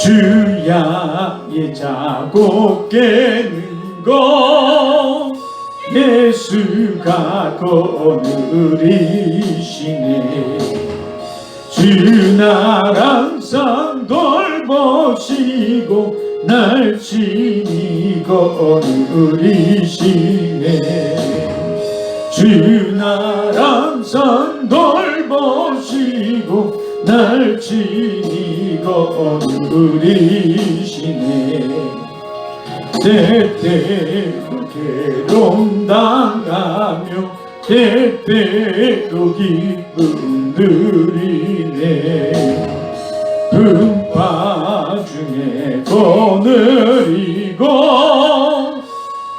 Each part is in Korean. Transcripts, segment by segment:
주야의 자고 깨는 것 예수가 거느리시네. 주 날 항상 돌보시고 날 친히 거느리시네. 주 날 항상 돌보시고 날 친히 거느리시네. 때때로 괴로움당하며 때때로 기쁨 누리네. 풍파 중에 거느리고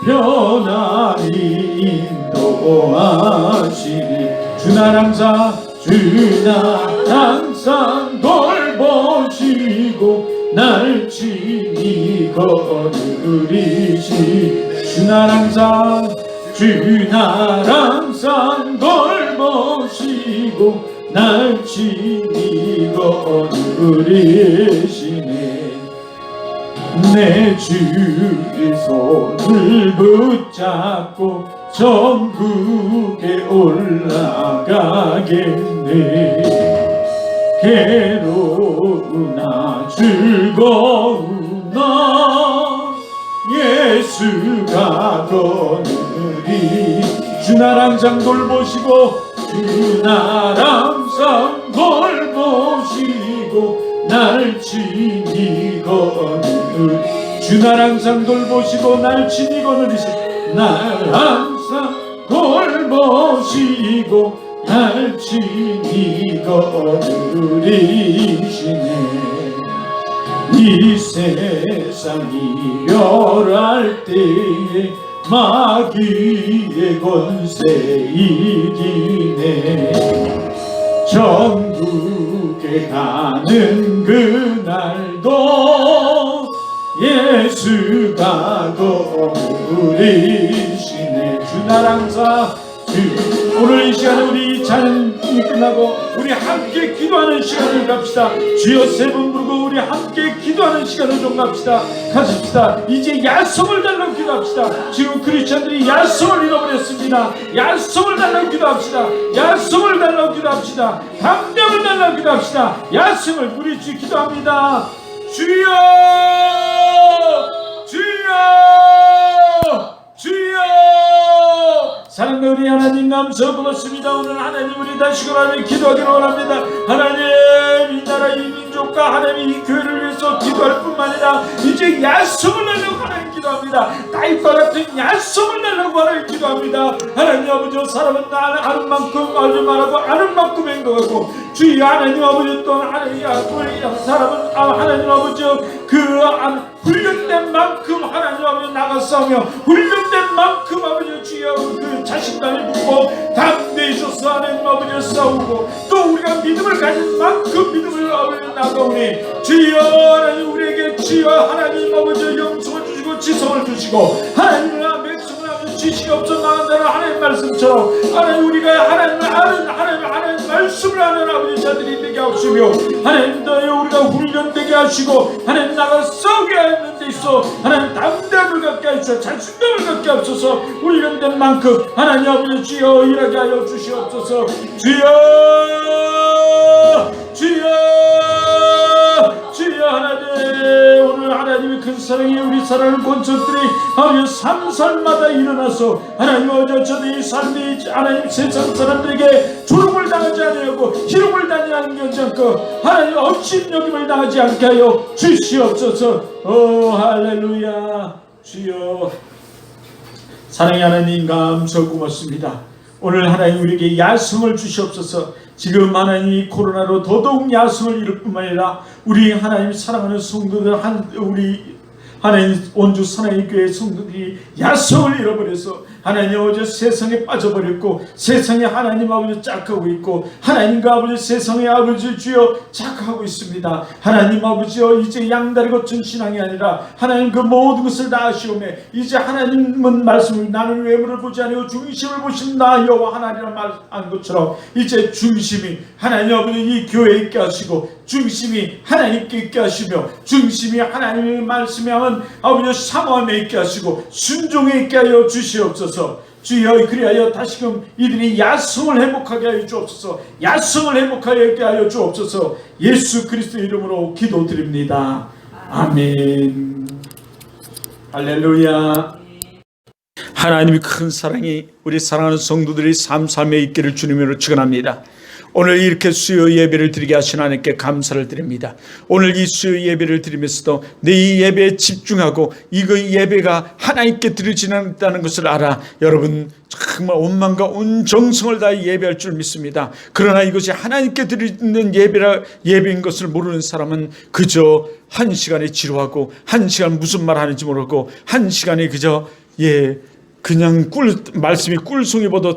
편안히 인도하시리. 주 날 항상 돌보시고 날 친히 거느리시. 주 날 항상 돌보시고 날 친히 거느리시네. 내 주의 손을 붙잡고 천국에 올라가겠네. 괴로우나 즐거우나 예수가 거느리. 주 날 항상 돌보시고 주 날 항상 돌보시고 날 친히 거느리. 주 날 항상 돌보시고 날 친히 거느리시. 날 항상 돌보시고 날 친히 거느리시네. 이 세상이 멸할 때에 마귀의 권세 이기네. 천국에 가는 그날도 예수가 거느리시네. 주 날 항상. 오늘 이 시간에 우리 찬양이 끝나고 우리 함께 기도하는 시간을 갑시다. 주여 세 번 부르고 우리 함께 기도하는 시간을 좀 갑시다. 가십시다. 이제 약속을 달라고 기도합시다. 지금 크리스찬들이 약속을 잃어버렸습니다. 약속을 달라고 기도합시다. 약속을 달라고 기도합시다. 감명을 달라고 기도합시다. 약속을 우리 주 기도합니다. 주여 주여 주여. 사랑과 우리 하나님 감사 고맙습니다. 오늘 하나님 우리 다시금 하나님 기도하기를 원합니다. 하나님 이 나라 이 민족과 하나님 이 교회를 위해서 기도할 뿐만 아니라 이제 약속을 달라고 하나님 기도합니다. 다윗과 같은 약속을 달라고 하나님 기도합니다. 하나님 아버지 사람은 아는 만큼 알지 말하고 아는 만큼 행동하고 주의 하나님 아버지 또한 하나님 사람은 하나님 아버지 훈련된 만큼 하나님 아버지 나가 싸우며 훈련된 만큼 아버지 주여 그 자신감이 붙고 담대히 있어서 하나님 아버지 싸우고 또 우리가 믿음을 가진 만큼 믿음을 아버지 나가오니 주여 하나님 우리에게 주여 하나님 아버지 영성을 주시고 지성을 주시고 하나님을 맹성을 아버지 지식이 없어 나간다는 하나님 말씀처럼 하나님 우리가 하나님을 아는 하나님 말씀을 아는 아버지 자들이 되게 하시며 하나님 너여 우리가 훈련되게 하시고 하나님 나가 싸우게 하는 데 있어 하나님 담대함을 갖게 하시고 자신감을 갖게 하옵소서. 훈련된 만큼 하나님 아버지 주여 일하게 하여 주시옵소서. 주여 주여 하나님 오늘 하나님의 큰 사랑이 우리 사랑하는 권속들이 아버지 삶마다 일어나서 하나님 어제 저는 이 삶이 하나님 세상 사람들에게 조롱을 당하지 아니하고 희롱을 당하지 않고 하나님 업신여김을 당하지 않게 하여 주시옵소서. 오 할렐루야. 주여 사랑의 하나님 감사 고맙습니다. 오늘 하나님 우리에게 야성을 주시옵소서. 지금 하나님 코로나로 더더욱 야성을 이룰 뿐만 아니라 우리 하나님 사랑하는 성도들 우리 하나님 원주 사랑의 교회 성도들이 야성을 잃어버려서 하나님 어제 세상에 빠져버렸고 세상에 하나님 아버지 짝하고 있고 하나님과 아버지 세상에 아버지 주여 짝하고 있습니다. 하나님 아버지여 이제 양다리 거친 신앙이 아니라 하나님 그 모든 것을 다 아시오매 이제 하나님은 말씀을 나는 외모를 보지 아니하고 중심을 보신다 여호와 하나님이라 말한 것처럼 이제 중심이 하나님 아버지 이 교회에 있게 하시고 중심이 하나님께 있게 하시며 중심이 하나님의 말씀에 하면 아버지 사모함에 있게 하시고 순종에 있게 하여 주시옵소서. 주여 그리하여 다시금 이들이 야성을 회복하게 하여 주옵소서. 야성을 회복하게 하여 주옵소서. 예수 그리스도의 이름으로 기도드립니다. 아멘. 할렐루야. 하나님의 큰 사랑이 우리 사랑하는 성도들이 삶 삶에 있기를 주님으로 축원합니다. 오늘 이렇게 수요 예배를 드리게 하신 하나님께 감사를 드립니다. 오늘 이 수요 예배를 드리면서도 내 이 예배에 집중하고 이 예배가 하나님께 드려지는다는 것을 알아 여러분 정말 온 마음과 온 정성을 다해 예배할 줄 믿습니다. 그러나 이것이 하나님께 드리는 예배인 것을 모르는 사람은 그저 한 시간에 지루하고 한 시간 무슨 말 하는지 모르고 한 시간에 그저 그냥 말씀이 꿀송이보다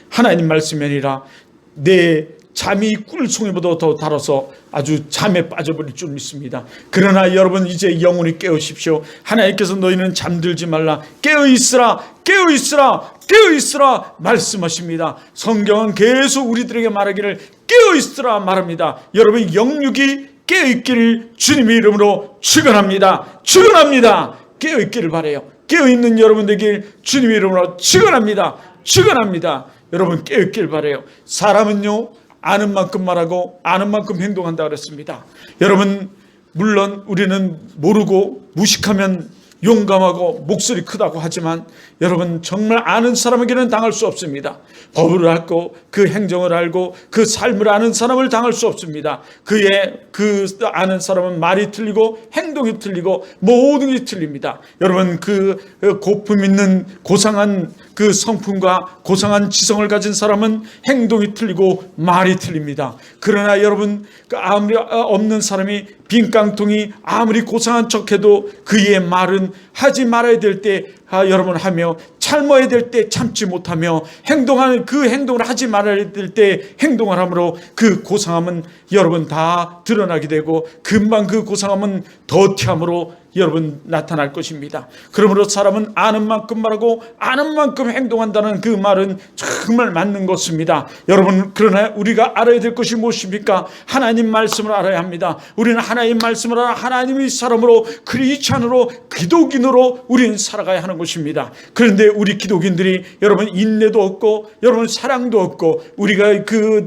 하나님 말씀이 아니라 내 잠이 꿀송이보다 더 달아서 아주 잠에 빠져버릴 줄 믿습니다. 그러나 여러분 이제 영혼이 깨우십시오. 하나님께서 너희는 잠들지 말라 깨어있으라 깨어있으라 깨어있으라 말씀하십니다. 성경은 계속 우리들에게 말하기를 깨어있으라 말합니다. 여러분 영육이 깨어있기를 주님의 이름으로 축원합니다. 축원합니다. 깨어있기를 바라요. 깨어있는 여러분들에게 주님의 이름으로 축원합니다. 축원합니다. 여러분 깨어있길 바라요. 사람은요 아는 만큼 말하고 아는 만큼 행동한다 그랬습니다. 여러분 물론 우리는 모르고 무식하면 용감하고 목소리 크다고 하지만 여러분 정말 아는 사람에게는 당할 수 없습니다. 법을 알고 그 행정을 알고 그 삶을 아는 사람을 당할 수 없습니다. 그 아는 사람은 말이 틀리고 행동이 틀리고 모든 게 틀립니다. 여러분 그 고품 있는 고상한 그 성품과 고상한 지성을 가진 사람은 행동이 틀리고 말이 틀립니다. 그러나 여러분 아무리 없는 사람이 빈 깡통이 아무리 고상한 척해도 그의 말은 하지 말아야 될 때 여러분 하며 참아야 될 때 참지 못하며 행동하는 그 행동을 하지 말아야 될 때 행동을 함으로 그 고상함은 여러분 다 드러나게 되고 금방 그 고상함은 더티함으로 여러분 나타날 것입니다. 그러므로 사람은 아는 만큼 말하고 아는 만큼 행동한다는 그 말은 정말 맞는 것입니다. 여러분 그러나 우리가 알아야 될 것이 무엇입니까? 하나님 말씀을 알아야 합니다. 우리는 하나님 말씀을 알아 하나님의 사람으로 크리스찬으로 기독인으로 우리는 살아가야 하는 것입니다. 그런데 우리 기독인들이 여러분 인내도 없고 여러분 사랑도 없고 우리가 그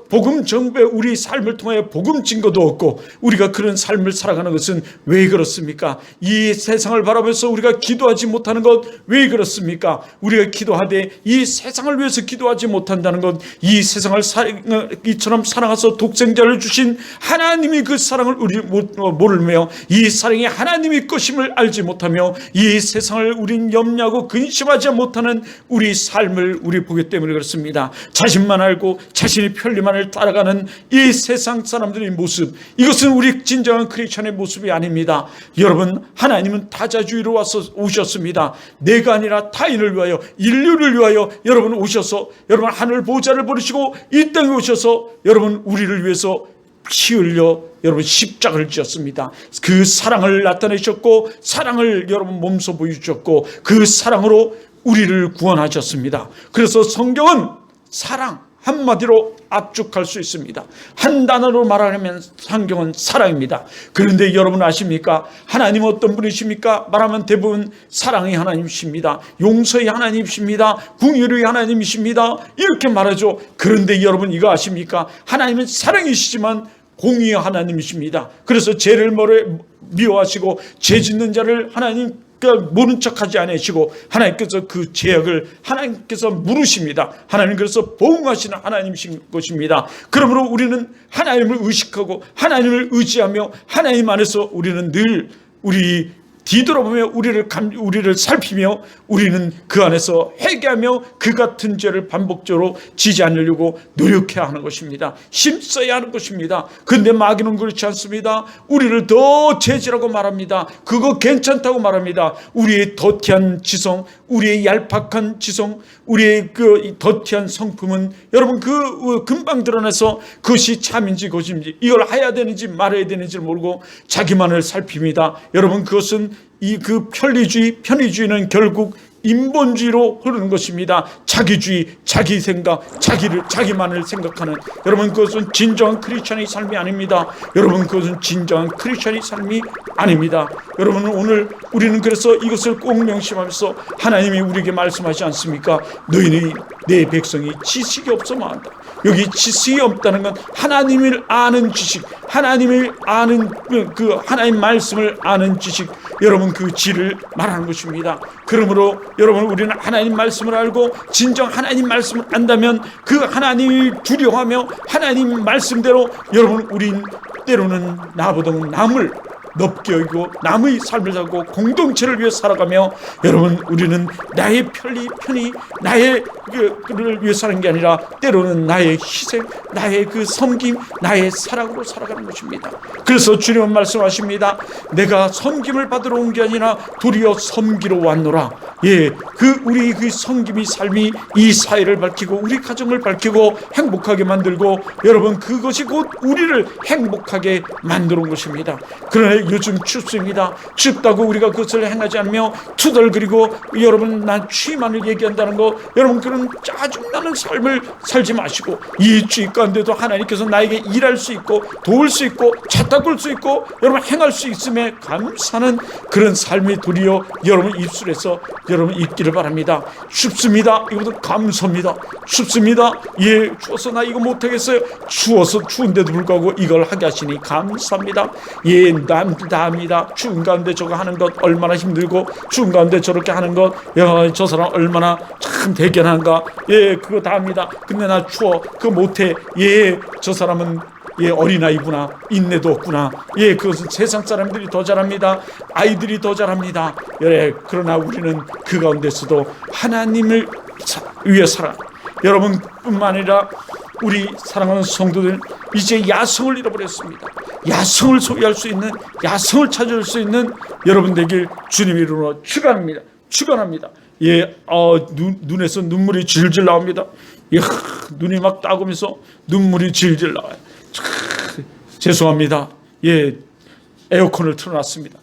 복음 정배 우리 삶을 통해 복음 증거도 없고 우리가 그런 삶을 살아가는 것은 왜 그렇습니까? 이 세상을 바라보면서 우리가 기도하지 못하는 것 왜 그렇습니까? 우리가 기도하되 이 세상을 위해서 기도하지 못한다는 것 이 세상을 이처럼 사랑하셔서 독생자를 주신 하나님이 그 사랑을 우리 모르며 이 사랑이 하나님의 것임을 알지 못하며 이 세상을 우린 염려하고 근심하지 못하는 우리 삶을 우리 보기 때문에 그렇습니다. 자신만 알고 자신의 편리만을 따라가는 이 세상 사람들의 모습 이것은 우리 진정한 크리스천의 모습이 아닙니다. 여러분 하나님은 다자주의로 오셨습니다. 내가 아니라 타인을 위하여 인류를 위하여 여러분 오셔서 여러분 하늘 보좌를 버리시고 이 땅에 오셔서 여러분 우리를 위해서 피 흘려 여러분 십자가를 지었습니다. 그 사랑을 나타내셨고 사랑을 여러분 몸소 보여주셨고 그 사랑으로 우리를 구원하셨습니다. 그래서 성경은 사랑 한마디로 압축할 수 있습니다. 한 단어로 말하면 성경은 사랑입니다. 그런데 여러분 아십니까? 하나님은 어떤 분이십니까? 말하면 대부분 사랑의 하나님이십니다. 용서의 하나님이십니다. 긍휼의 하나님이십니다. 이렇게 말하죠. 그런데 여러분 이거 아십니까? 하나님은 사랑이시지만 공의의 하나님이십니다. 그래서 죄를 미워하시고 죄 짓는 자를 하나님 모른 척하지 않으시고 하나님께서 그 죄악을 하나님께서 물으십니다. 하나님 그래서 보응하시는 하나님이신 것입니다. 그러므로 우리는 하나님을 의식하고 하나님을 의지하며 하나님 안에서 우리는 늘 우리 뒤돌아보며 우리를 살피며 우리는 그 안에서 회개하며 그 같은 죄를 반복적으로 지지 않으려고 노력해야 하는 것입니다. 힘써야 하는 것입니다. 그런데 마귀는 그렇지 않습니다. 우리를 더 죄지라고 말합니다. 그거 괜찮다고 말합니다. 우리의 더티한 지성, 우리의 얄팍한 지성, 우리의 그 더티한 성품은 여러분 그 금방 드러나서 그것이 참인지 것인지 이걸 해야 되는지 말아야 되는지를 모르고 자기만을 살핍니다. 여러분 그것은 이 그 편의주의는 결국 인본주의로 흐르는 것입니다. 자기주의, 자기 생각, 자기만을 생각하는, 여러분 그것은 진정한 크리스천의 삶이 아닙니다. 여러분 그것은 진정한 크리스천의 삶이 아닙니다. 여러분 오늘 우리는 그래서 이것을 꼭 명심하면서 하나님이 우리에게 말씀하지 않습니까? 너희는 내 백성이 지식이 없어만 한다. 여기 지식이 없다는 건 하나님을 아는 지식, 하나님을 아는 그 하나님 말씀을 아는 지식, 여러분 그 지를 말하는 것입니다. 그러므로 여러분 우리는 하나님 말씀을 알고 진정 하나님 말씀을 안다면 그 하나님을 두려워하며 하나님 말씀대로 여러분 우린 때로는 나보다 남을 높게 여기고 남의 삶을 살고 공동체를 위해 살아가며, 여러분 우리는 나의 편히 나의 그를 위해 사는 게 아니라 때로는 나의 희생, 나의 그 섬김, 나의 사랑으로 살아가는 것입니다. 그래서 주님은 말씀하십니다. 내가 섬김을 받으러 온 게 아니라 도리어 섬기러 왔노라. 예, 우리 그 섬김이 삶이 이 사회를 밝히고 우리 가정을 밝히고 행복하게 만들고, 여러분 그것이 곧 우리를 행복하게 만들어 온 것입니다. 그러나 요즘 춥습니다. 춥다고 우리가 그것을 행하지 않으며 투덜거리고 여러분 난 취만을 얘기한다는 거, 여러분 그런 짜증나는 삶을 살지 마시고 이 주의 가운데도 하나님께서 나에게 일할 수 있고 도울 수 있고 차 닦을 수 있고 여러분 행할 수 있음에 감사하는 그런 삶이 도리어 여러분 입술에서 여러분 있기를 바랍니다. 춥습니다. 이것도 감사합니다. 춥습니다. 예, 추워서 나 이거 못하겠어요. 추운데도 불구하고 이걸 하게 하시니 감사합니다. 예, 남들 다 합니다. 추운 가운데 저거 하는 것 얼마나 힘들고 추운 가운데 저렇게 하는 것, 야, 저 사람 얼마나 참 대견한가. 예, 그거 다 합니다. 근데 나 추워, 그거 못해. 예, 저 사람은 예, 어린아이구나, 인내도 없구나. 예, 그것은 세상 사람들이 더 잘합니다. 아이들이 더 잘합니다. 예, 그러나 우리는 그 가운데서도 하나님을 위해 살아. 여러분뿐만 아니라 우리 사랑하는 성도들 이제 야성을 잃어버렸습니다. 야성을 소유할 수 있는, 야성을 찾을 수 있는 여러분 되길 주님의 이름으로 축원합니다. 예, 눈에서 눈물이 질질 나옵니다. 예, 눈이 막 따가면서 눈물이 질질 나와요. 죄송합니다. 예, 에어컨을 틀어놨습니다.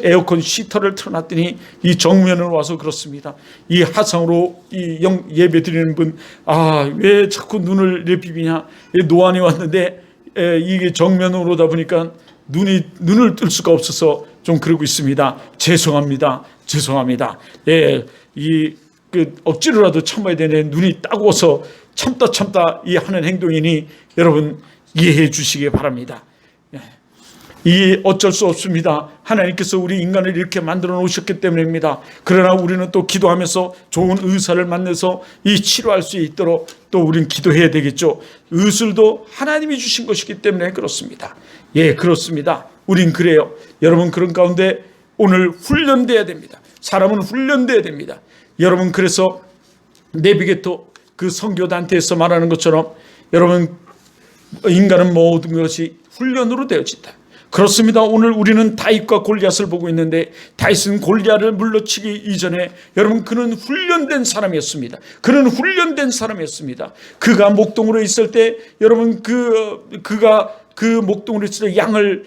에어컨 시터를 틀어놨더니 이 정면으로 와서 그렇습니다. 이 하상으로 예배 드리는 분, 왜 자꾸 눈을 비비냐? 노안이 왔는데 이게 정면으로다 보니까 눈을 뜰 수가 없어서 좀 그러고 있습니다. 죄송합니다. 예, 억지로라도 참아야 되네. 눈이 따가워서 참다 이 하는 행동이니 여러분 이해해 주시기 바랍니다. 이 어쩔 수 없습니다. 하나님께서 우리 인간을 이렇게 만들어 놓으셨기 때문입니다. 그러나 우리는 또 기도하면서 좋은 의사를 만나서 이 치료할 수 있도록 또 우리는 기도해야 되겠죠. 의술도 하나님이 주신 것이기 때문에 그렇습니다. 예, 그렇습니다. 우린 그래요. 여러분 그런 가운데 오늘 훈련돼야 됩니다. 사람은 훈련돼야 됩니다. 여러분 그래서 네비게토 그 선교 단체에서 말하는 것처럼 여러분 인간은 모든 것이 훈련으로 되어진다. 그렇습니다. 오늘 우리는 다윗과 골리앗을 보고 있는데 다윗은 골리앗을 물러치기 이전에 여러분 그는 훈련된 사람이었습니다. 그가 목동으로 있을 때 여러분 그가 그 목동으로 있을 때 양을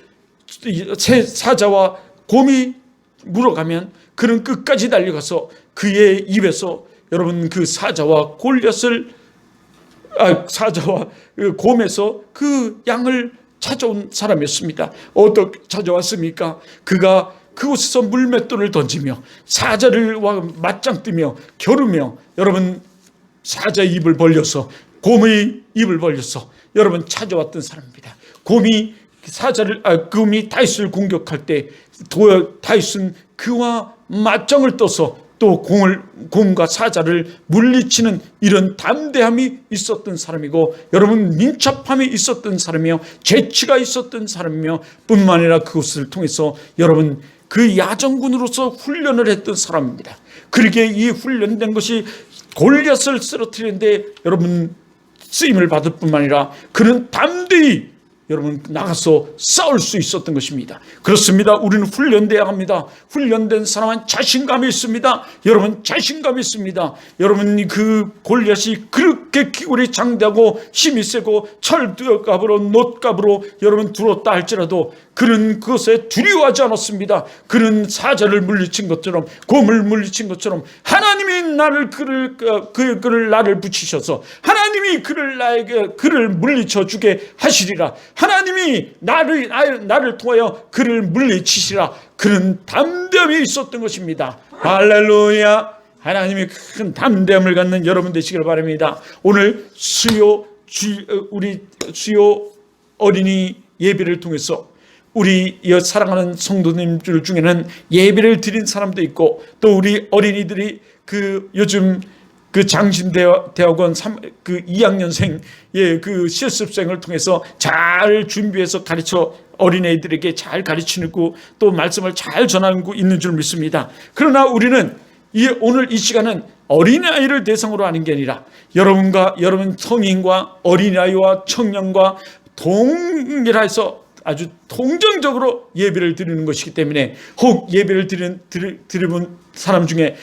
사자와 곰이 물어가면 그는 끝까지 달려가서 그의 입에서 여러분 그 사자와 곰에서 그 양을 찾아온 사람이었습니다. 어떻게 찾아왔습니까? 그가 그곳에서 물맷돌을 던지며 사자를 맞짱 뜨며 겨루며 여러분 사자의 입을 벌려서 곰의 입을 벌려서 여러분 찾아왔던 사람입니다. 곰이 다윗을 공격할 때 다윗은 그와 맞짱을 떠서 또 곰과 사자를 물리치는 이런 담대함이 있었던 사람이고 여러분 민첩함이 있었던 사람이며 재치가 있었던 사람이며 뿐만 아니라 그것을 통해서 여러분 그 야전군으로서 훈련을 했던 사람입니다. 그러기에 이 훈련된 것이 골리앗을 쓰러뜨리는데 여러분 쓰임을 받을 뿐만 아니라 그는 담대히 여러분 나가서 싸울 수 있었던 것입니다. 그렇습니다. 우리는 훈련돼야 합니다. 훈련된 사람은 자신감이 있습니다. 여러분 자신감이 있습니다. 여러분 그 골리앗이 그렇게 기골이 장대하고 힘이 세고 철갑으로 놋갑으로 여러분 들었다 할지라도 그는 그것에 두려워하지 않았습니다. 그는 사자를 물리친 것처럼 곰을 물리친 것처럼 하나님이 그를 나를 붙이셔서 하나님이 그를 물리쳐 주게 하시리라. 하나님이 나를 통하여 그를 물리치시라. 그는 담대함이 있었던 것입니다. 할렐루야. 하나님이 큰 담대함을 갖는 여러분 되시길 바랍니다. 오늘 우리 수요 어린이 예배를 통해서 우리 사랑하는 성도님들 중에는 예배를 드린 사람도 있고 또 우리 어린이들이 요즘 장신대학원 2학년생 그 실습생을 통해서 잘 준비해서 가르쳐 어린애들에게 잘 가르치고 또 말씀을 잘 전하고 있는 줄 믿습니다. 그러나 우리는 오늘 이 시간은 어린아이를 대상으로 하는 게 아니라 여러분 성인과 어린아이와 청년과 동일해서 아주 동정적으로 예배를 드리는 것이기 때문에 혹 예배를 드리는 사람 중에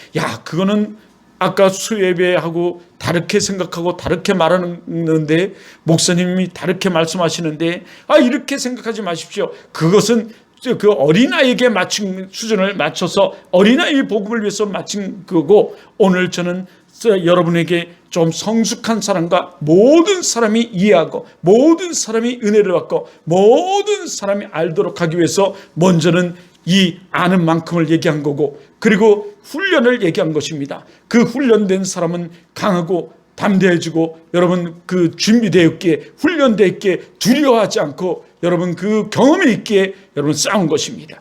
그거는 아까 수예배하고 다르게 생각하고 다르게 말하는데 목사님이 다르게 말씀하시는데 이렇게 생각하지 마십시오. 그것은 그 어린아이에게 맞춘 수준을 맞춰서 어린아이 복음을 위해서 마친 거고 오늘 저는 여러분에게 좀 성숙한 사람과 모든 사람이 이해하고 모든 사람이 은혜를 받고 모든 사람이 알도록 하기 위해서 먼저는 이 아는 만큼을 얘기한 거고 그리고 훈련을 얘기한 것입니다. 그 훈련된 사람은 강하고 담대해지고 여러분 그 준비되어 있기에 훈련되어 있기에 두려워하지 않고 여러분 그 경험이 있기에 여러분 싸운 것입니다.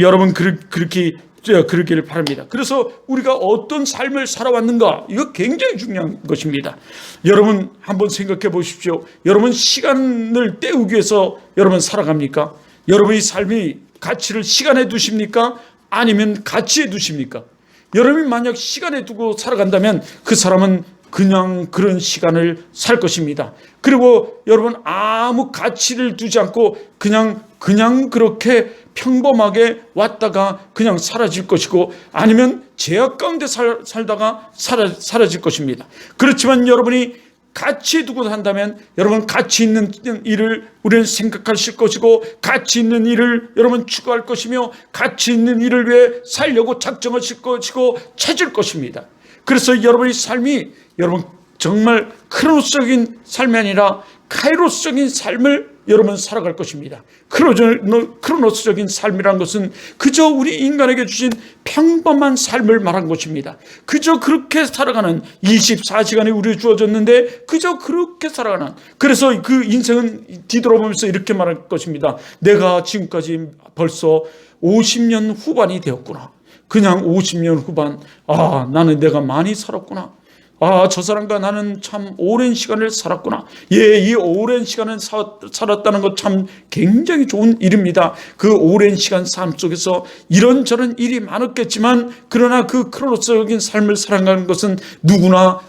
여러분 그러기를 바랍니다. 그래서 우리가 어떤 삶을 살아왔는가 이거 굉장히 중요한 것입니다. 여러분 한번 생각해 보십시오. 여러분 시간을 때우기 위해서 여러분 살아갑니까? 여러분의 삶이 가치를 시간에 두십니까? 아니면 가치에 두십니까? 여러분이 만약 시간에 두고 살아간다면 그 사람은 그냥 그런 시간을 살 것입니다. 그리고 여러분 아무 가치를 두지 않고 그냥 그렇게 평범하게 왔다가 그냥 사라질 것이고 아니면 제약 가운데 살다가 사라질 것입니다. 그렇지만 여러분이 가치 두고 산다면 여러분 가치 있는 일을 우리는 생각하실 것이고 가치 있는 일을 여러분 추구할 것이며 가치 있는 일을 위해 살려고 작정하실 것이고 찾을 것입니다. 그래서 여러분의 삶이 여러분 정말 크로노스적인 삶이 아니라 카이로스적인 삶을 여러분 살아갈 것입니다. 크로노스적인 삶이란 것은 그저 우리 인간에게 주신 평범한 삶을 말한 것입니다. 그저 그렇게 살아가는 24시간이 우리에 주어졌는데 그저 그렇게 살아가는 그래서 그 인생은 뒤돌아보면서 이렇게 말할 것입니다. 내가 지금까지 벌써 50년 후반이 되었구나. 그냥 50년 후반 나는 내가 많이 살았구나. 저 사람과 나는 참 오랜 시간을 살았구나. 이 오랜 시간을 살았다는 것 참 굉장히 좋은 일입니다. 그 오랜 시간 삶 속에서 이런저런 일이 많았겠지만 그러나 그 크로노스적인 삶을 살아가는 것은 누구나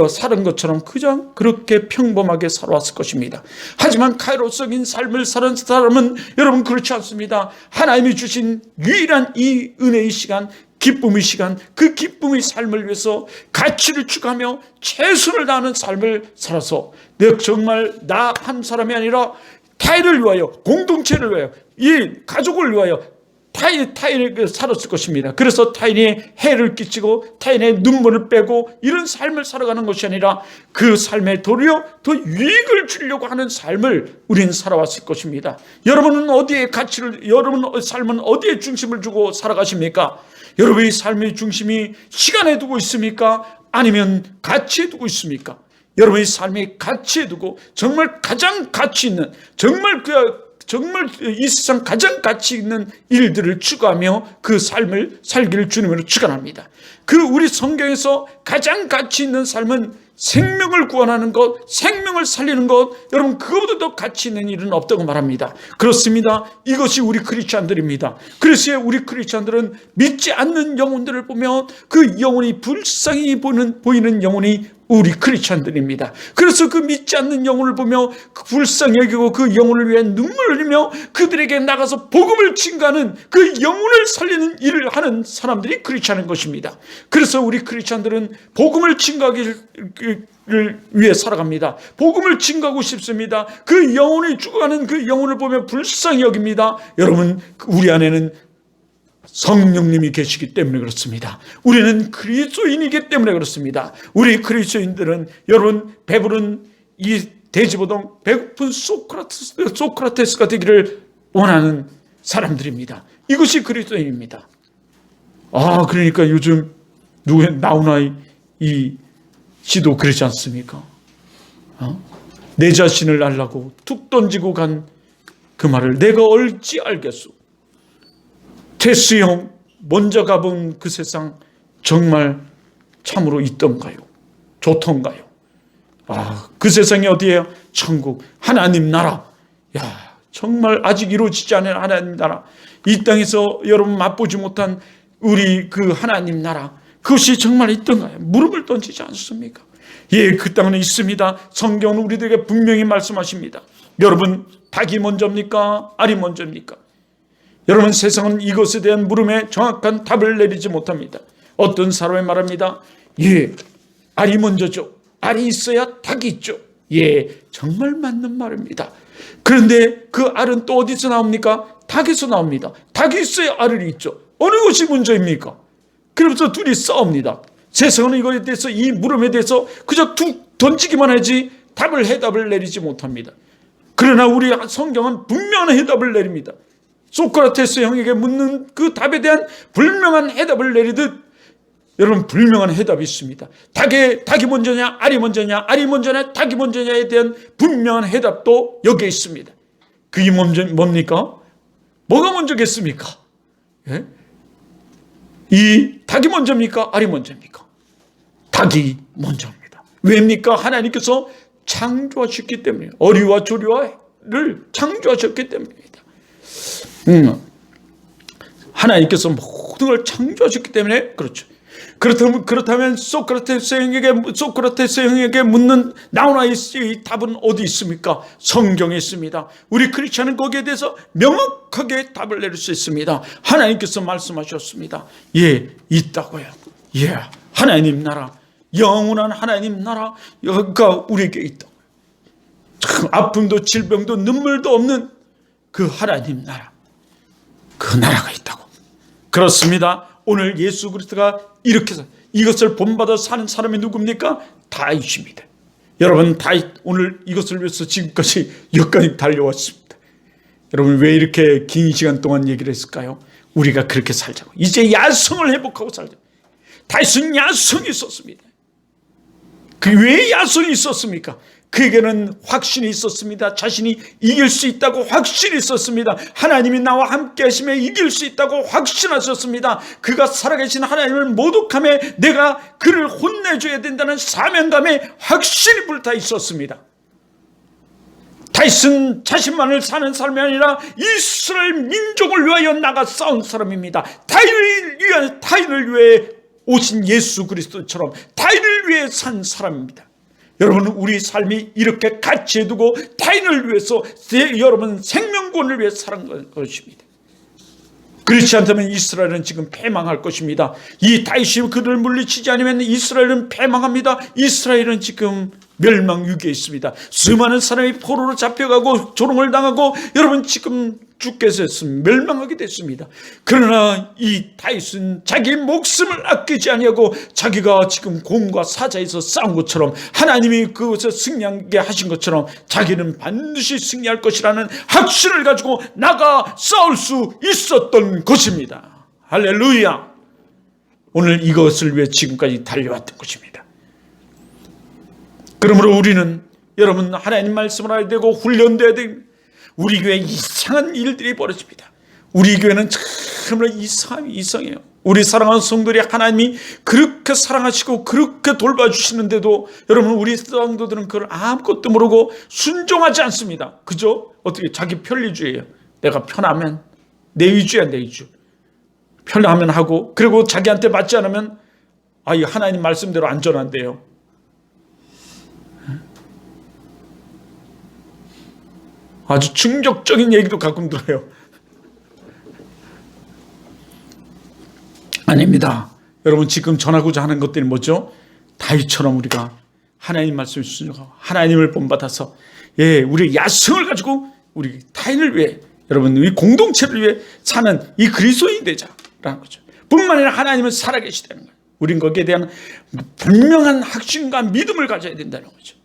사는 것처럼 그냥 그렇게 평범하게 살아왔을 것입니다. 하지만 카이로스적인 삶을 사는 사람은 여러분 그렇지 않습니다. 하나님이 주신 유일한 이 은혜의 시간 기쁨의 시간, 그 기쁨의 삶을 위해서 가치를 추구하며 최선을 다하는 삶을 살아서 내가 정말 나 한 사람이 아니라 타인을 위하여, 공동체를 위하여, 이 가족을 위하여 타인에게 살았을 것입니다. 그래서 타인의 해를 끼치고 타인의 눈물을 빼고 이런 삶을 살아가는 것이 아니라 그 삶에 도리어 더 유익을 주려고 하는 삶을 우리는 살아왔을 것입니다. 여러분은 여러분 삶은 어디에 중심을 두고 살아가십니까? 여러분의 삶의 중심이 시간에 두고 있습니까? 아니면 가치에 두고 있습니까? 여러분의 삶의 가치에 두고 정말 가장 가치 있는 정말 이 세상 가장 가치 있는 일들을 추구하며 그 삶을 살기를 주님으로 축원합니다. 우리 성경에서 가장 가치 있는 삶은 생명을 구원하는 것, 생명을 살리는 것, 여러분 그것보다 더 가치 있는 일은 없다고 말합니다. 그렇습니다. 이것이 우리 크리스찬들입니다. 그래서 우리 크리스찬들은 믿지 않는 영혼들을 보면 그 영혼이 불쌍히 보이는 영혼이 우리 크리스찬들입니다. 그래서 그 믿지 않는 영혼을 보며 불쌍히 여기고 그 영혼을 위해 눈물을 흘리며 그들에게 나가서 복음을 증가하는 그 영혼을 살리는 일을 하는 사람들이 크리스찬인 것입니다. 그래서 우리 크리스찬들은 복음을 증가하기를 위해 살아갑니다. 복음을 증가하고 싶습니다. 그 영혼이 죽어가는 그 영혼을 보며 불쌍히 여깁니다. 여러분, 우리 안에는 성령님이 계시기 때문에 그렇습니다. 우리는 그리스도인이기 때문에 그렇습니다. 우리 그리스도인들은 여러분 배부른 이 돼지보동 배고픈 소크라테스가 되기를 원하는 사람들입니다. 이것이 그리스도인입니다. 그러니까 요즘 나우나이 이 시도 그러지 않습니까? 내 자신을 알라고 툭 던지고 간 그 말을 내가 얼지 알겠소. 테스 형 먼저 가본 그 세상 정말 참으로 있던가요? 좋던가요? 그 세상이 어디예요? 천국, 하나님 나라. 정말 아직 이루어지지 않은 하나님 나라. 이 땅에서 여러분 맛보지 못한 우리 그 하나님 나라, 그것이 정말 있던가요? 물음을 던지지 않습니까? 예, 그 땅은 있습니다. 성경은 우리들에게 분명히 말씀하십니다. 여러분, 닭이 먼저입니까? 알이 먼저입니까? 여러분, 세상은 이것에 대한 물음에 정확한 답을 내리지 못합니다. 어떤 사람이 말합니다. 예, 알이 먼저죠. 알이 있어야 닭이 있죠. 예, 정말 맞는 말입니다. 그런데 그 알은 또 어디서 나옵니까? 닭에서 나옵니다. 닭이 있어야 알이 있죠. 어느 것이 먼저입니까? 그러면서 둘이 싸웁니다. 세상은 이거에 대해서, 이 물음에 대해서 그저 툭 던지기만 하지 해답을 내리지 못합니다. 그러나 우리 성경은 분명한 해답을 내립니다. 소크라테스 형에게 묻는 그 답에 대한 분명한 해답을 내리듯 여러분, 분명한 해답이 있습니다. 닭이 먼저냐 알이 먼저냐, 알이 먼저냐 닭이 먼저냐에 대한 분명한 해답도 여기에 있습니다. 그게 뭡니까? 뭐가 먼저겠습니까? 예? 이 닭이 먼저입니까? 알이 먼저입니까? 닭이 먼저입니다. 왜입니까? 하나님께서 창조하셨기 때문이에요. 어리와 조리와를 창조하셨기 때문입니다. 하나님께서 모든 걸 창조하셨기 때문에 그렇죠. 그렇다면 소크라테스 형에게 묻는 나우나의 답은 어디 있습니까? 성경에 있습니다. 우리 크리스찬은 거기에 대해서 명확하게 답을 내릴 수 있습니다. 하나님께서 말씀하셨습니다. 예, 있다고요. 예, 하나님 나라, 영원한 하나님 나라가 우리에게 있다고요. 아픔도 질병도 눈물도 없는 그 하나님 나라, 그 나라가 있다고. 그렇습니다. 오늘 예수 그리스도가 이렇게 이것을 본받아 사는 사람이 누굽니까? 다윗입니다. 여러분, 다윗 오늘 이것을 위해서 지금까지 여기까지 달려왔습니다. 여러분, 왜 이렇게 긴 시간 동안 얘기를 했을까요? 우리가 그렇게 살자고, 이제 야성을 회복하고 살자. 다윗은 야성이 있었습니다. 왜 야성이 있었습니까? 그에게는 확신이 있었습니다. 자신이 이길 수 있다고 확신이 있었습니다. 하나님이 나와 함께 하시며 이길 수 있다고 확신하셨습니다. 그가 살아계신 하나님을 모독하며 내가 그를 혼내줘야 된다는 사명감에 확신이 불타 있었습니다. 다윗은 자신만을 사는 사람이 아니라 이스라엘 민족을 위하여 나가 싸운 사람입니다. 다윗을 위해 오신 예수 그리스도처럼 다윗을 위해 산 사람입니다. 여러분, 우리 삶이 이렇게 가치에 두고 타인을 위해서 여러분 생명권을 위해 살아간 것입니다. 그렇지 않다면 이스라엘은 지금 패망할 것입니다. 이 다윗이 그를 물리치지 않으면 이스라엘은 패망합니다. 이스라엘은 지금 멸망 위기에 있습니다. 수많은 사람이 포로로 잡혀가고 조롱을 당하고 여러분 지금 죽게 됐습니다. 멸망하게 됐습니다. 그러나 이 다윗은 자기 목숨을 아끼지 아니하고 자기가 지금 공과 사자에서 싸운 것처럼 하나님이 그것을 승리하게 하신 것처럼 자기는 반드시 승리할 것이라는 확신을 가지고 나가 싸울 수 있었던 것입니다. 할렐루야. 오늘 이것을 위해 지금까지 달려왔던 것입니다. 그러므로 우리는 여러분 하나님 말씀을 알아야 되고 훈련돼야 됩니다. 우리 교회에 이상한 일들이 벌어집니다. 우리 교회는 정말 이상해요. 우리 사랑하는 성도들이 하나님이 그렇게 사랑하시고 그렇게 돌봐주시는데도 여러분 우리 성도들은 그걸 아무것도 모르고 순종하지 않습니다. 그죠? 어떻게 자기 편리주의예요. 내가 편하면 내 위주야, 내 위주. 편하면 하고, 그리고 자기한테 맞지 않으면 이 하나님 말씀대로 안전한데요. 아주 충격적인 얘기도 가끔 들어요. 아닙니다. 여러분 지금 전하고자 하는 것들이 뭐죠? 다윗처럼 우리가 하나님 말씀을 순종하고 하나님을 본받아서 우리 야성을 가지고 우리 타인을 위해, 여러분 우리 공동체를 위해 사는 이 그리스도인이 되자라는 거죠. 뿐만 아니라 하나님은 살아계시다는 거예요. 우린 거기에 대한 분명한 확신과 믿음을 가져야 된다는 거죠.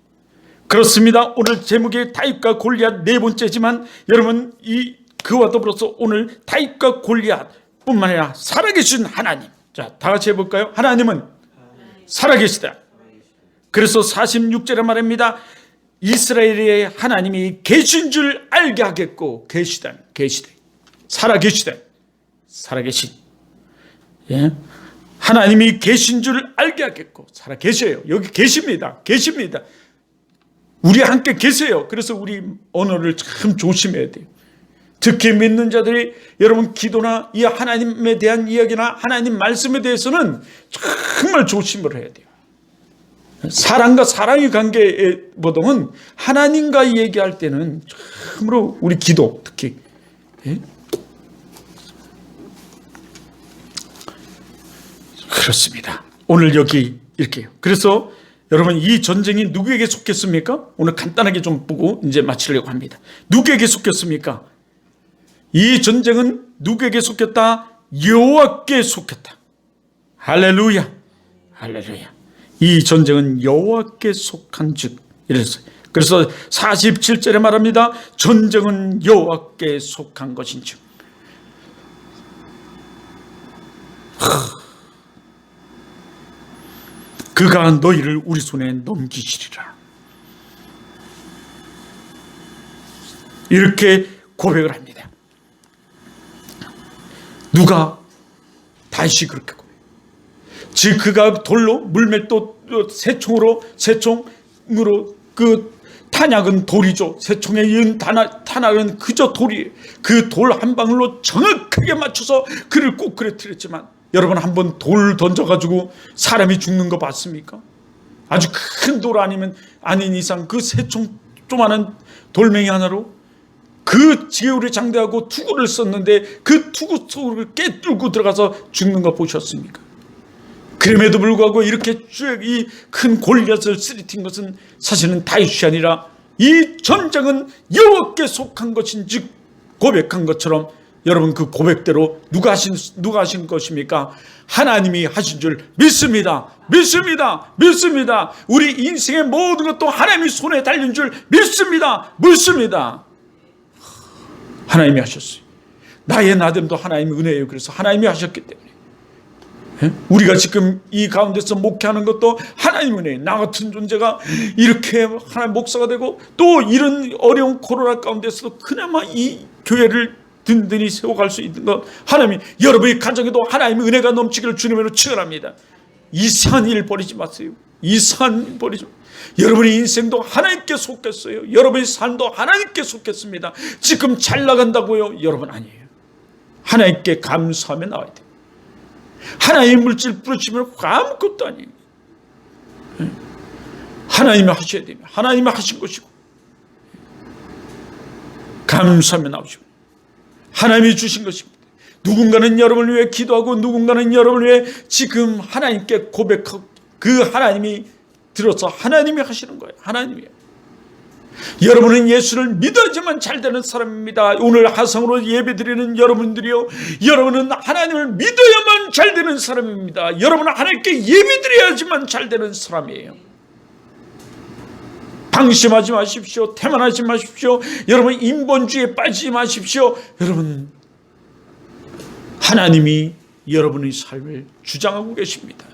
그렇습니다. 오늘 제목이 다윗과 골리앗 네 번째지만 여러분 그와 더불어서 오늘 다윗과 골리앗 뿐만 아니라 살아계신 하나님. 자, 다 같이 해볼까요? 하나님은 살아계시다. 그래서 46절에 말합니다. 이스라엘의 하나님이 계신 줄 알게 하겠고, 계시다. 살아계시다. 살아계신. 하나님이 계신 줄 알게 하겠고, 살아계셔요. 여기 계십니다. 우리 함께 계세요. 그래서 우리 언어를 참 조심해야 돼요. 특히 믿는 자들이 여러분 기도나 이 하나님에 대한 이야기나 하나님 말씀에 대해서는 정말 조심을 해야 돼요. 사람과 사람의 관계보다는 하나님과 얘기할 때는 참으로 우리 기도 특히 그렇습니다. 오늘 여기 이렇게요. 그래서 여러분 이 전쟁이 누구에게 속했습니까? 오늘 간단하게 좀 보고 이제 마치려고 합니다. 누구에게 속했습니까? 이 전쟁은 누구에게 속했다? 여호와께 속했다. 할렐루야. 이 전쟁은 여호와께 속한즉 이랬어요. 그래서 47절에 말합니다. 전쟁은 여호와께 속한 것인즉. 그가 너희를 우리 손에 넘기시리라. 이렇게 고백을 합니다. 누가? 다윗이 그렇게 고백해요. 즉 그가 돌로 물맷도 새총으로 그 탄약은 돌이죠. 새총에 이은 탄약은 그저 돌이에요. 그 돌 한 방울로 정확하게 맞춰서 그를 꼭 그래뜨렸지만 여러분 한번 돌 던져가지고 사람이 죽는 거 봤습니까? 아주 큰 돌 아닌 이상 그 새총 조그마한 돌멩이 하나로 그 지혜우를 장대하고 투구를 썼는데 그 투구 속을 깨뚫고 들어가서 죽는 거 보셨습니까? 그럼에도 불구하고 이렇게 이 큰 골리앗을 쓰러뜨린 것은 사실은 다윗이 아니라 이 전쟁은 여호와께 속한 것인즉 고백한 것처럼 여러분 그 고백대로 누가 하신 것입니까? 하나님이 하신 줄 믿습니다. 우리 인생의 모든 것도 하나님의 손에 달린 줄 믿습니다. 하나님이 하셨어요. 나의 나됨도 하나님의 은혜예요. 그래서 하나님이 하셨기 때문에 우리가 지금 이 가운데서 목회하는 것도 하나님의 은혜예요. 나 같은 존재가 이렇게 하나님 목사가 되고 또 이런 어려운 코로나 가운데서도 그나마 이 교회를 든든히 세워갈 수 있는 것 하나님이, 여러분의 가정에도 하나님의 은혜가 넘치기를 주님으로 축원합니다. 이상한 일 버리지 마세요. 여러분의 인생도 하나님께 속했어요. 여러분의 삶도 하나님께 속했습니다. 지금 잘 나간다고요? 여러분 아니에요. 하나님께 감사하며 나와야 돼요. 하나님의 물질 부르시면 아무것도 아니에요. 하나님이 하셔야 됩니다. 하나님이 하신 것이고 감사하며 나오시고 하나님이 주신 것입니다. 누군가는 여러분을 위해 기도하고 누군가는 여러분을 위해 지금 하나님께 고백하고 그 하나님이 들어서 하나님이 하시는 거예요. 하나님이에요. 여러분은 예수를 믿어야지만 잘 되는 사람입니다. 오늘 화성으로 예배드리는 여러분들이요, 여러분은 하나님을 믿어야만 잘 되는 사람입니다. 여러분은 하나님께 예배드려야지만 잘 되는 사람이에요. 방심하지 마십시오. 태만하지 마십시오. 여러분 인본주의에 빠지지 마십시오. 여러분 하나님이 여러분의 삶을 주장하고 계십니다.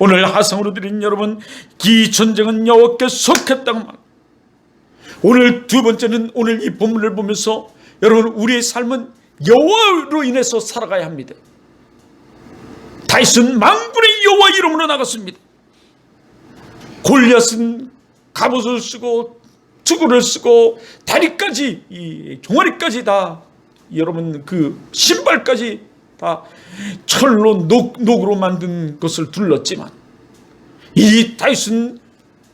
오늘 하성으로 드린 여러분, 이 전쟁은 여호와께 속했다고 말합니다. 오늘 두 번째는 오늘 이 본문을 보면서 여러분 우리의 삶은 여호와로 인해서 살아가야 합니다. 다윗은 만군의 여호와 이름으로 나갔습니다. 골리앗은 갑옷을 쓰고 투구를 쓰고 다리까지, 이 종아리까지 다, 여러분 그 신발까지 다 철로 녹으로 만든 것을 둘렀지만, 이 다윗은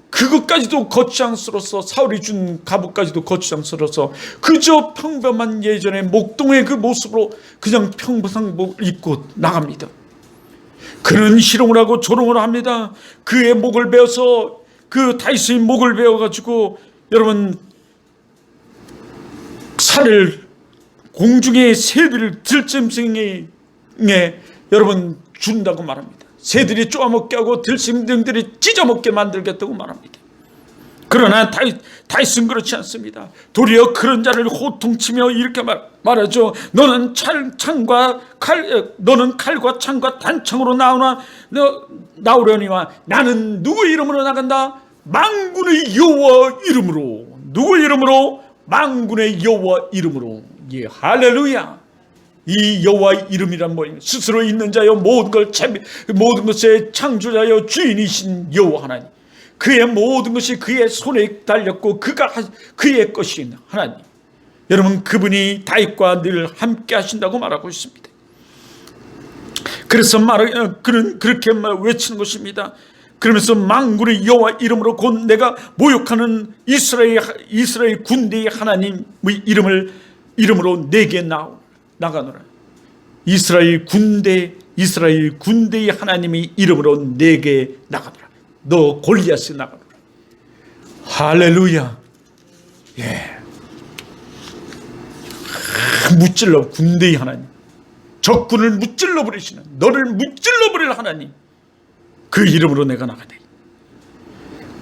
그것까지도 거추장스러워서, 사울이 준 갑옷까지도 거추장스러워서 그저 평범한 예전의 목동의 그 모습으로 그냥 평범한 목을 입고 나갑니다. 그는 희롱을 하고 조롱을 합니다. 그의 목을 베어서, 그 다윗의 목을 베어가지고 여러분 살을, 공중의 새들을 들짐승에 여러분 준다고 말합니다. 새들이 쪼아먹게 하고 들짐승들이 찢어먹게 만들겠다고 말합니다. 그러나 다윗은 그렇지 않습니다. 도리어 그런 자를 호통치며 이렇게 말하죠. 너는 칼과 창과 단창으로 나오려니와 나는 누구의 이름으로 나간다? 만군의 여호와 이름으로. 누구의 이름으로? 만군의 여호와 이름으로. 예, 할렐루야. 이 여호와 이름이란 뭐예요? 스스로 있는 자여 모든 것의 창조자여 주인이신 여호와 하나님. 그의 모든 것이 그의 손에 달렸고 그가 그의 것인 하나님. 여러분, 그분이 다윗과 늘 함께 하신다고 말하고 있습니다. 그래서 그는 그렇게 외치는 것입니다. 그러면서 만군의 여호와 이름으로 곧 내가 모욕하는 이스라엘 군대의 하나님의 이름으로 내게 나가노라. 이스라엘 군대의 하나님의 이름으로 내게 나가노라. 너 골리앗에 나가노라. 할렐루야. 예. 무찔러, 군대의 하나님, 적군을 무찔러 버리시는, 너를 무찔러 버릴 하나님, 그 이름으로 내가 나가네.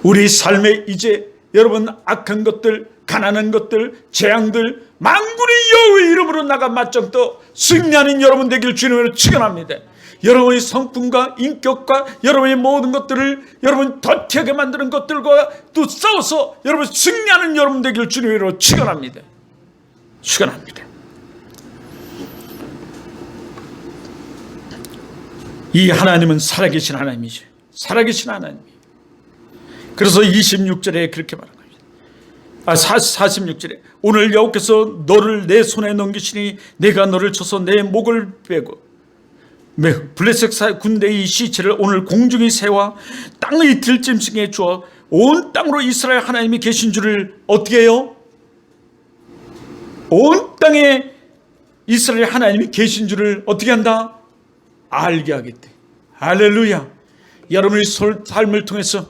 우리 삶에 이제 여러분 악한 것들, 가난한 것들, 재앙들 만군의 여호와의 이름으로 나가 맞짱 떠 승리하는 여러분 되길 주님으로 축원합니다. 여러분의 성품과 인격과 여러분의 모든 것들을 여러분 더티하게 만드는 것들과 또 싸워서 여러분 승리하는 여러분 되길 주님으로 축원합니다. 축원합니다. 이 하나님은 살아계신 하나님이죠. 살아계신 하나님. 그래서 26절에 그렇게 말한 겁니다. 46절에 오늘 여호와께서 너를 내 손에 넘기시니 내가 너를 쳐서 내 목을 빼고 블레셋 군대의 시체를 오늘 공중의 새와 땅의 들짐승에 주어 온 땅으로 이스라엘 하나님이 계신 줄을 어떻게 해요? 온 땅에 이스라엘 하나님이 계신 줄을 어떻게 한다? 알게 하겠대. 할렐루야. 여러분의 삶을 통해서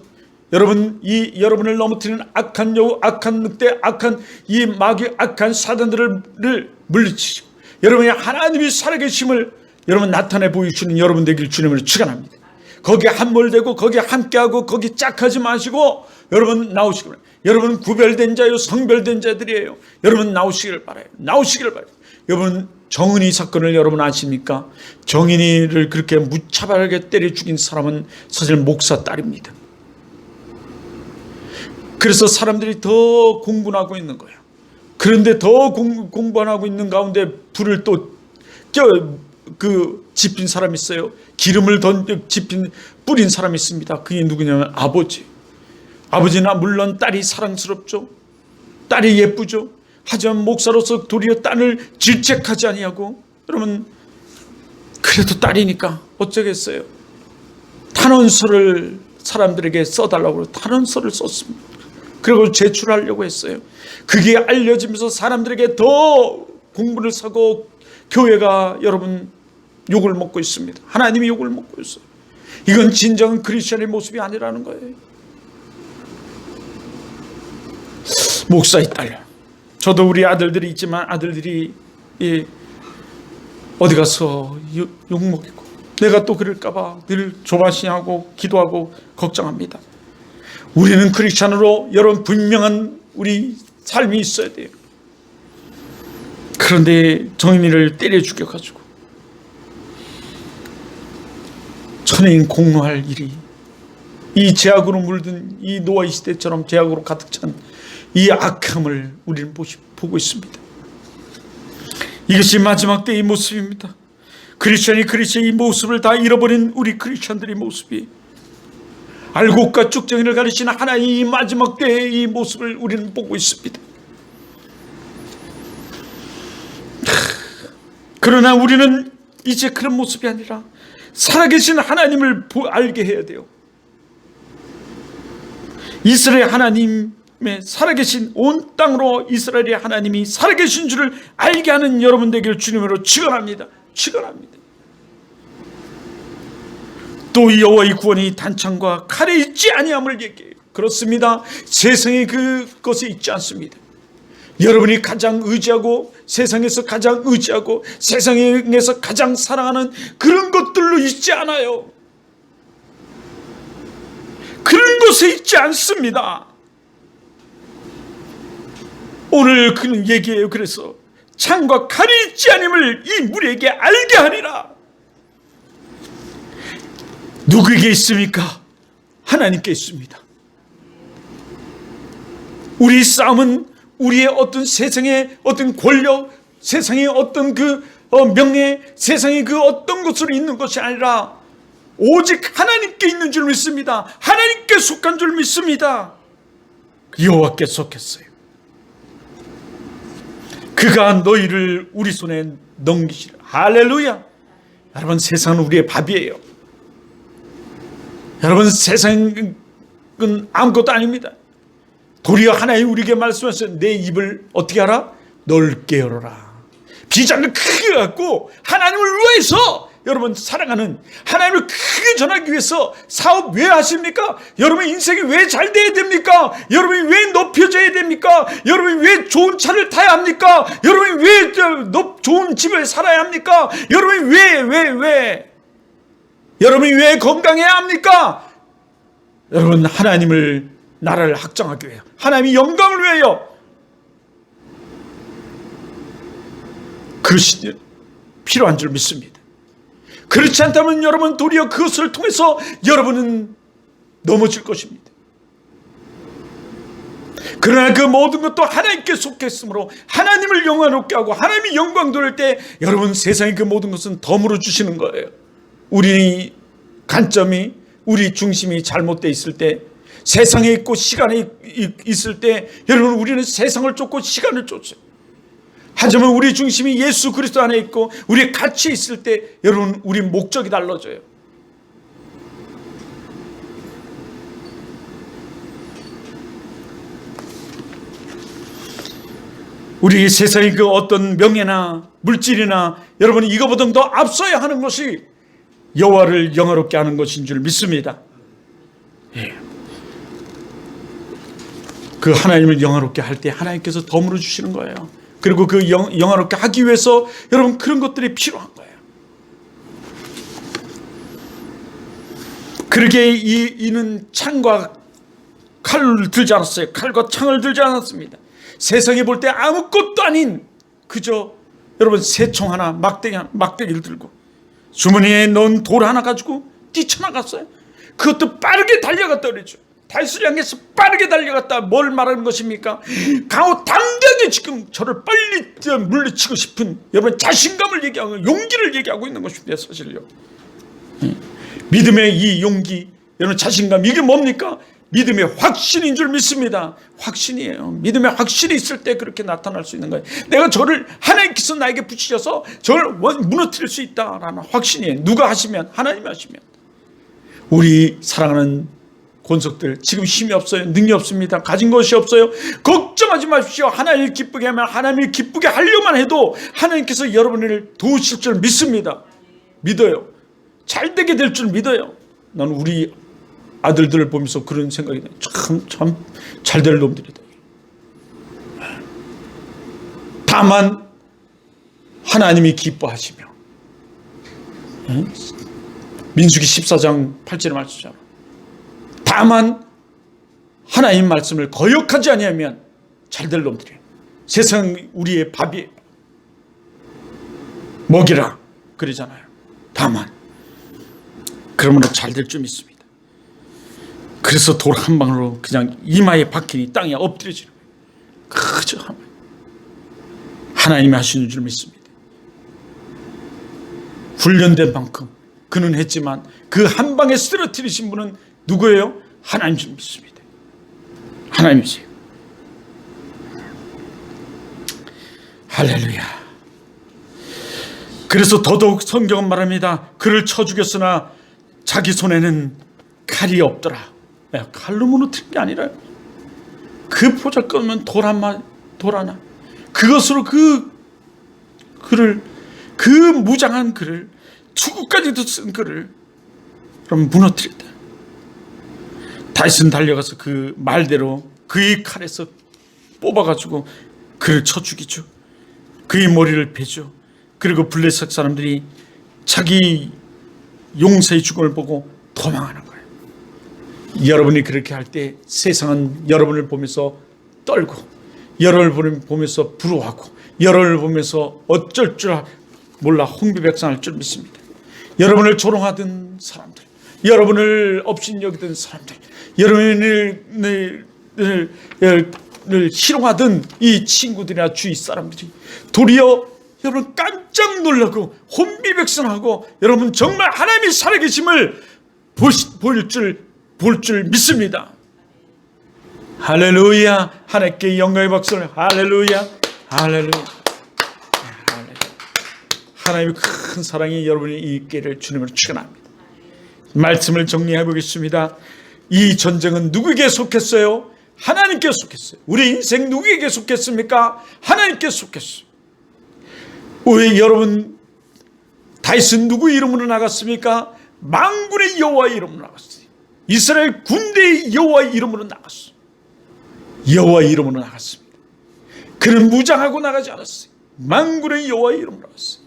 여러분을 넘어뜨리는 악한 여우, 악한 늑대, 악한 이 마귀, 악한 사단들을 물리치시고 여러분의 하나님이 살아계심을 여러분 나타내 보이시는 여러분 되길 주님을 축원합니다. 거기에 함몰되고 거기에 함께하고 거기 짝하지 마시고 여러분 나오시기 바랍니다. 여러분 구별된 자요, 성별된 자들이에요. 여러분 나오시기를 바라요. 나오시기를 바라요. 여러분 정은이 사건을 여러분 아십니까? 정인이를 그렇게 무차별하게 때려 죽인 사람은 사실 목사 딸입니다. 그래서 사람들이 더 공분하고 있는 거예요. 그런데 더 공분하고 있는 가운데 불을 또 지핀 사람이 있어요. 기름을 뿌린 사람이 있습니다. 그게 누구냐면 아버지. 아버지나 물론 딸이 사랑스럽죠. 딸이 예쁘죠. 하지만 목사로서 도리어 딸을 질책하지 아니하고, 여러분 그래도 딸이니까 어쩌겠어요. 탄원서를 사람들에게 써달라고 탄원서를 썼습니다. 그리고 제출하려고 했어요. 그게 알려지면서 사람들에게 더 공분을 사고 교회가 여러분 욕을 먹고 있습니다. 하나님이 욕을 먹고 있어요. 이건 진정한 크리스천의 모습이 아니라는 거예요. 목사의 딸, 저도 우리 아들들이 있지만 아들들이 어디 가서 욕먹이고 내가 또 그럴까봐 늘 조바심하고 기도하고 걱정합니다. 우리는 크리스천으로 여러분 분명한 우리 삶이 있어야 돼요. 그런데 정인이를 때려 죽여가지고 천인 공로할 일이, 이 죄악으로 물든 이 노아의 시대처럼 죄악으로 가득 찬 이 악함을 우리는 보고 있습니다. 이것이 마지막 때의 모습입니다. 크리스천이 이 모습을 다 잃어버린 우리 크리스천들의 모습이, 알곡과 쭉정이를 가리시는 하나님의 이 마지막 때의 이 모습을 우리는 보고 있습니다. 그러나 우리는 이제 그런 모습이 아니라 살아계신 하나님을 알게 해야 돼요. 이스라엘 하나님의 살아계신, 온 땅으로 이스라엘의 하나님이 살아계신 줄을 알게 하는 여러분 되기를 주님으로 축원합니다. 또 여호와의 구원이 단창과 칼에 있지 아니함을 얘기해요. 그렇습니다. 세상에 그것이 있지 않습니다. 여러분이 가장 의지하고, 세상에서 가장 의지하고, 세상에서 가장 사랑하는 그런 것들로 있지 않아요. 그런 곳에 있지 않습니다. 오늘 그는 얘기해요. 그래서 창과 칼이 있지 않음을 이 무리에게 알게 하리라. 누구에게 있습니까? 하나님께 있습니다. 우리 싸움은 우리의 어떤 세상의 어떤 권력, 세상의 어떤 명예, 세상의 어떤 것으로 있는 것이 아니라 오직 하나님께 있는 줄 믿습니다. 하나님께 속한 줄 믿습니다. 여호와께 속했어요. 그가 너희를 우리 손에 넘기시라. 할렐루야. 여러분, 세상은 우리의 밥이에요. 여러분, 세상은 아무것도 아닙니다. 도리어 하나님 우리에게 말씀하셔서 내 입을 어떻게 하라? 넓게 열어라. 비전을 크게 갖고 하나님을 위해서 여러분 사랑하는, 하나님을 크게 전하기 위해서 사업 왜 하십니까? 여러분 인생이 왜 잘 돼야 됩니까? 여러분이 왜 높여져야 됩니까? 여러분이 왜 좋은 차를 타야 합니까? 여러분이 왜 좋은 집에 살아야 합니까? 여러분이 왜 여러분이 왜 건강해야 합니까? 여러분, 하나님을, 나라를 확장하기 위해, 하나님의 영광을 위하여 그것이 필요한 줄 믿습니다. 그렇지 않다면 여러분 도리어 그것을 통해서 여러분은 넘어질 것입니다. 그러나 그 모든 것도 하나님께 속했으므로 하나님을 영화롭게 하고 하나님이 영광 돌릴 때 여러분 세상의 그 모든 것은 덤으로 주시는 거예요. 우리 관점이, 우리 중심이 잘못되어 있을 때, 세상에 있고 시간에 있을 때 여러분 우리는 세상을 쫓고 시간을 쫓아요. 하지만 우리 중심이 예수 그리스도 안에 있고 우리 같이 있을 때 여러분 우리 목적이 달라져요. 우리 세상의 그 어떤 명예나 물질이나 여러분 이거보다 더 앞서야 하는 것이 여호와를 영화롭게 하는 것인 줄 믿습니다. 예. 그 하나님을 영화롭게 할 때 하나님께서 덤으로 주시는 거예요. 그리고 그 영화롭게 하기 위해서 여러분 그런 것들이 필요한 거예요. 그러게 이는 창과 칼을 들지 않았어요. 칼과 창을 들지 않았습니다. 세상에 볼 때 아무것도 아닌 그저 여러분 새총 하나, 막대기를 들고 주머니에 넣은 돌 하나 가지고 뛰쳐나갔어요. 그것도 빠르게 달려갔다 그랬죠. 달수를 향해서 빠르게 달려갔다. 뭘 말하는 것입니까? 강호 당당히 지금 저를 빨리 물리치고 싶은 여러분 자신감을 얘기하고 용기를 얘기하고 있는 것입니다. 사실요. 믿음의 이 용기, 여러분 자신감, 이게 뭡니까? 믿음의 확신인 줄 믿습니다. 확신이에요. 믿음의 확신이 있을 때 그렇게 나타날 수 있는 거예요. 내가 저를 하나님께서 나에게 붙이셔서 저를 무너뜨릴 수 있다라는 확신이에요. 누가 하시면? 하나님이 하시면. 우리 사랑하는 권속들, 지금 힘이 없어요. 능력이 없습니다. 가진 것이 없어요. 걱정하지 마십시오. 하나님을 기쁘게 하면, 하나님을 기쁘게 하려만 해도 하나님께서 여러분을 도우실 줄 믿습니다. 믿어요. 잘 되게 될 줄 믿어요. 나는 우리 아들들을 보면서 그런 생각이 나요. 참 잘 될 놈들이다. 다만 하나님이 기뻐하시며, 민수기 14장 8절의 말씀이잖아. 다만 하나님 말씀을 거역하지 아니하면 잘 될 놈들이에요. 세상 우리의 밥이 먹이라 그러잖아요. 다만 그러면 잘 될 줄 믿습니다. 그래서 돌 한 방으로 그냥 이마에 박히니 땅에 엎드려지는 거예요. 그저 하나님이 하시는 줄 믿습니다. 훈련된 만큼 그는 했지만 그 한 방에 쓰러뜨리신 분은 누구예요? 하나님 줄 믿습니다. 하나님이세요. 할렐루야. 그래서 더더욱 성경은 말합니다. 그를 쳐 죽였으나 자기 손에는 칼이 없더라. 칼로 무너뜨린 게 아니라 그 보잘것없는 돌 하나 그것으로 그를 그 무장한 그를 투구까지도 쓴 그를 그럼 무너뜨렸다. 다윗은 달려가서 그 말대로 그의 칼에서 뽑아가지고 그를 쳐 죽이죠. 그의 머리를 베죠. 그리고 블레셋 사람들이 자기 용사의 죽음을 보고 도망하는 거예요. 여러분이 그렇게 할 때 세상은 여러분을 보면서 떨고, 여러분을 보면서 부러워하고, 여러분을 보면서 어쩔 줄 몰라 홍비백산할 줄 믿습니다. 여러분을 조롱하던 사람들, 여러분을 업신여기던 사람들, 여러분을 희롱하던 이 친구들이나 주위 사람들이 도리어 여러분 깜짝 놀라고 혼비백산하고 여러분 정말 하나님이 살아계심을 볼 줄 믿습니다. 할렐루야. 하나님께 영광의 박수를. 할렐루야. 할렐루야. 하나님의 큰 사랑이 여러분이 있기를 주님으로 축원합니다. 말씀을 정리해 보겠습니다. 이 전쟁은 누구에게 속했어요? 하나님께 속했어요. 우리 인생 누구에게 속했습니까? 하나님께 속했어요. 왜 여러분 다윗은 누구 이름으로 나갔습니까? 만군의 여호와 이름으로 나갔어요. 이스라엘 군대의 여호와 이름으로 나갔어요. 여호와 이름으로 나갔습니다. 그는 무장하고 나가지 않았어요. 만군의 여호와 이름으로 나갔어요.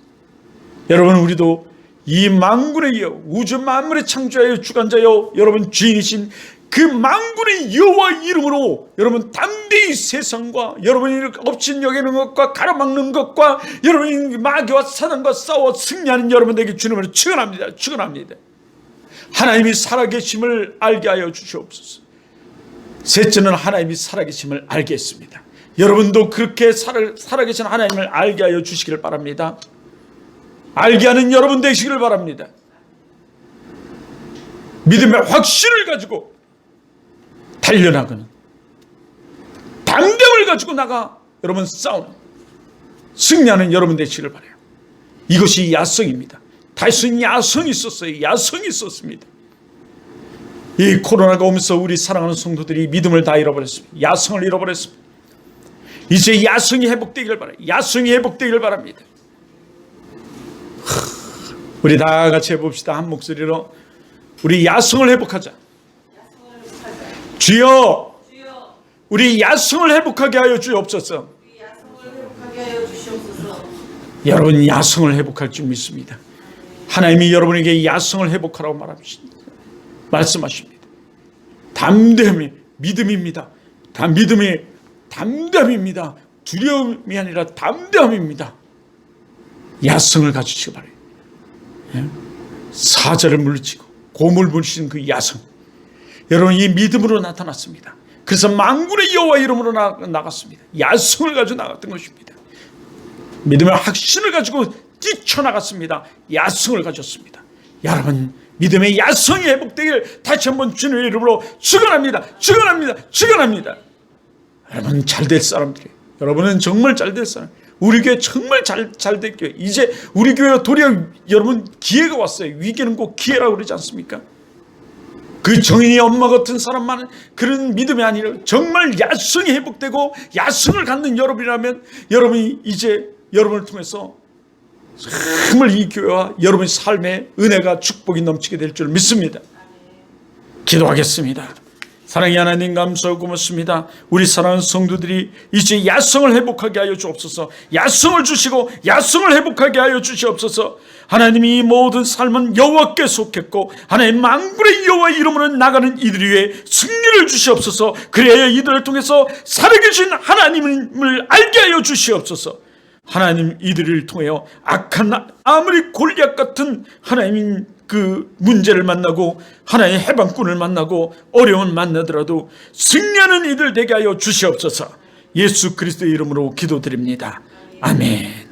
여러분 우리도 이 만군의 여호와, 우주 만물의 창조자여 주관자여 여러분 주인이신 그 만군의 여호와 이름으로 여러분 담대히 세상과 여러분이 업신 여기는 것과 가로막는 것과 여러분이 마귀와 사단과 싸워 승리하는 여러분에게 주님을 축원합니다. 축원합니다. 하나님이 살아계심을 알게 하여 주시옵소서. 셋째는 하나님이 살아계심을 알게 했습니다. 여러분도 그렇게 살아계신 하나님을 알게 하여 주시기를 바랍니다. 알게 하는 여러분 되시기를 바랍니다. 믿음의 확신을 가지고 달려나가는, 담대함을 가지고 나가 여러분 싸우는, 승리하는 여러분 되시기를 바라요. 이것이 야성입니다. 다윗은 야성이 있었어요. 야성이 있었습니다. 이 코로나가 오면서 우리 사랑하는 성도들이 믿음을 다 잃어버렸습니다. 야성을 잃어버렸습니다. 이제 야성이 회복되기를 바라요. 야성이 회복되기를 바랍니다. 우리 다 같이 해봅시다. 한 목소리로 우리 야성을 회복하자. 주여, 우리 야성을 회복하게 하여 주옵소서. 여러분 야성을 회복할 줄 믿습니다. 하나님이 여러분에게 야성을 회복하라고 말씀하십니다. 담대함이 믿음입니다. 믿음이 담대함입니다. 두려움이 아니라 담대함입니다. 야성을 가지시기 바랍니다. 사자를 물리치고 곰을 물리치는 그 야성, 여러분 이 믿음으로 나타났습니다. 그래서 만군의 여호와 이름으로 나갔습니다. 야성을 가지고 나갔던 것입니다. 믿음의 확신을 가지고 뛰쳐나갔습니다. 야성을 가졌습니다. 여러분 믿음의 야성이 회복되길 다시 한번 주님의 이름으로 축원합니다. 축원합니다. 축원합니다. 여러분 잘될 사람들이에요. 여러분은 정말 잘될 사람. 우리 교회 정말 잘될 교회. 이제 우리 교회가 도리어 여러분 기회가 왔어요. 위기는 꼭 기회라고 그러지 않습니까? 그 정인이 엄마 같은 사람만은 그런 믿음이 아니라 정말 야성이 회복되고 야성을 갖는 여러분이라면 여러분이 이제 여러분을 통해서 정말 이 교회와 여러분의 삶에 은혜가 축복이 넘치게 될 줄 믿습니다. 기도하겠습니다. 사랑의 하나님 감사하고 고맙습니다. 우리 사랑하는 성도들이 이제 야성을 회복하게 하여 주옵소서. 야성을 주시고 야성을 회복하게 하여 주시옵소서. 하나님이 이 모든 삶은 여호와께 속했고 하나님 만군의 여호와 이름으로 나가는 이들 위해 승리를 주시옵소서. 그래야 이들을 통해서 살아계신 하나님을 알게 하여 주시옵소서. 하나님 이들을 통하여 악한 아무리 골리앗 같은 하나님 그 문제를 만나고 하나님의 해방꾼을 만나고 어려움을 만나더라도 승리하는 이들 되게 하여 주시옵소서. 예수 그리스도의 이름으로 기도드립니다. 아멘.